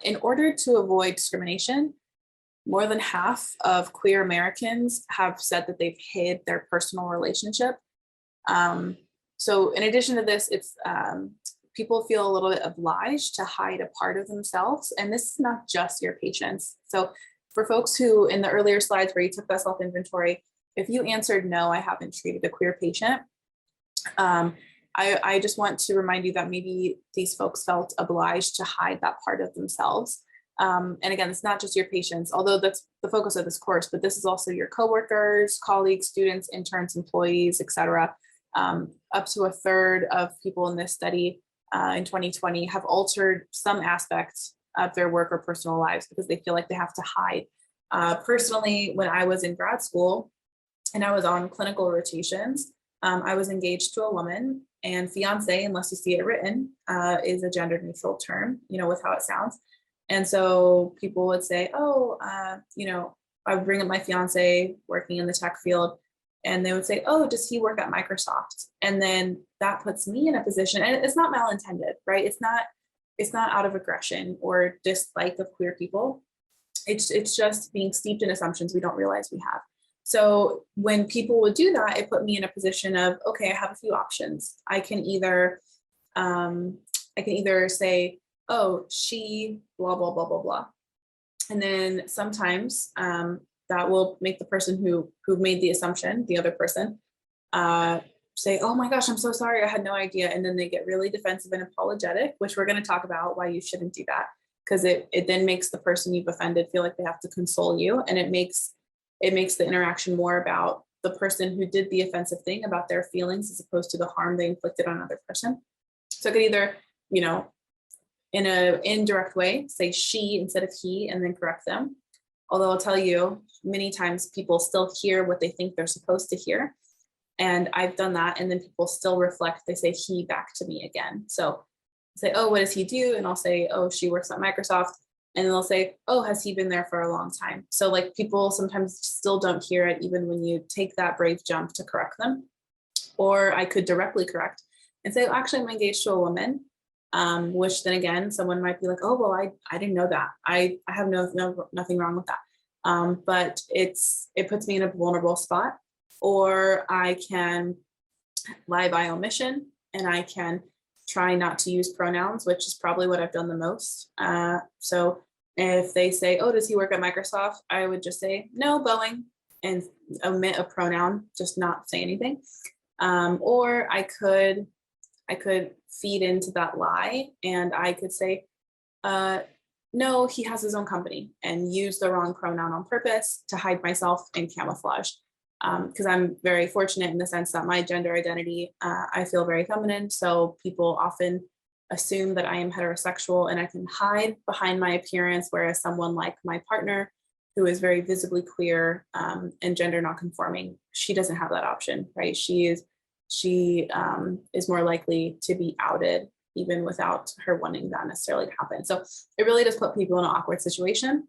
In order to avoid discrimination, more than half of queer Americans have said that they've hid their personal relationship. So in addition to this, it's people feel a little bit obliged to hide a part of themselves. And this is not just your patients. So for folks who, in the earlier slides where you took that self-inventory, if you answered no, I haven't treated a queer patient, I just want to remind you that maybe these folks felt obliged to hide that part of themselves. And again, it's not just your patients, although that's the focus of this course, but this is also your coworkers, colleagues, students, interns, employees, etc. Up to a third of people in this study in 2020 have altered some aspects of their work or personal lives because they feel like they have to hide. Personally, when I was in grad school and I was on clinical rotations, I was engaged to a woman, and fiance, unless you see it written, is a gender neutral term, with how it sounds. And so people would say, oh, I would bring up my fiance working in the tech field, and they would say, oh, does he work at Microsoft? And then that puts me in a position, and it's not malintended, right? It's not out of aggression or dislike of queer people. It's just being steeped in assumptions we don't realize we have. So when people would do that, it put me in a position of, okay, I have a few options. I can either say, oh, she, blah, blah, blah, blah, blah. And then sometimes that will make the person who made the assumption, the other person, say, oh my gosh, I'm so sorry, I had no idea. And then they get really defensive and apologetic, which we're going to talk about why you shouldn't do that, because it then makes the person you've offended feel like they have to console you. And it makes the interaction more about the person who did the offensive thing, about their feelings, as opposed to the harm they inflicted on another person. So it could either, in an indirect way, say she instead of he, and then correct them. Although I'll tell you, many times people still hear what they think they're supposed to hear. And I've done that, and then people still reflect, they say he back to me again. So say, oh, what does he do? And I'll say, oh, she works at Microsoft. And then they'll say, oh, has he been there for a long time? So like people sometimes still don't hear it, even when you take that brave jump to correct them. Or I could directly correct and say, oh, actually, I'm engaged to a woman, which then again, someone might be like, oh, well, I didn't know that. I have nothing wrong with that. But it puts me in a vulnerable spot. Or I can lie by omission, and I can try not to use pronouns, which is probably what I've done the most. So if they say, oh, does he work at Microsoft? I would just say, no, Boeing, and omit a pronoun, just not say anything. Or I could feed into that lie, and I could say, no, he has his own company, and use the wrong pronoun on purpose to hide myself and camouflage. Because I'm very fortunate in the sense that my gender identity, I feel very feminine. So people often assume that I am heterosexual, and I can hide behind my appearance, whereas someone like my partner, who is very visibly queer and gender nonconforming, she doesn't have that option, right? She is more likely to be outed even without her wanting that necessarily to happen. So it really does put people in an awkward situation.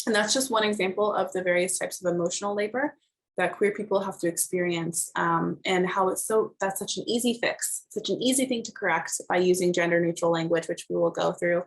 And that's just one example of the various types of emotional labor that queer people have to experience, and how that's such an easy fix, such an easy thing to correct by using gender neutral language, which we will go through,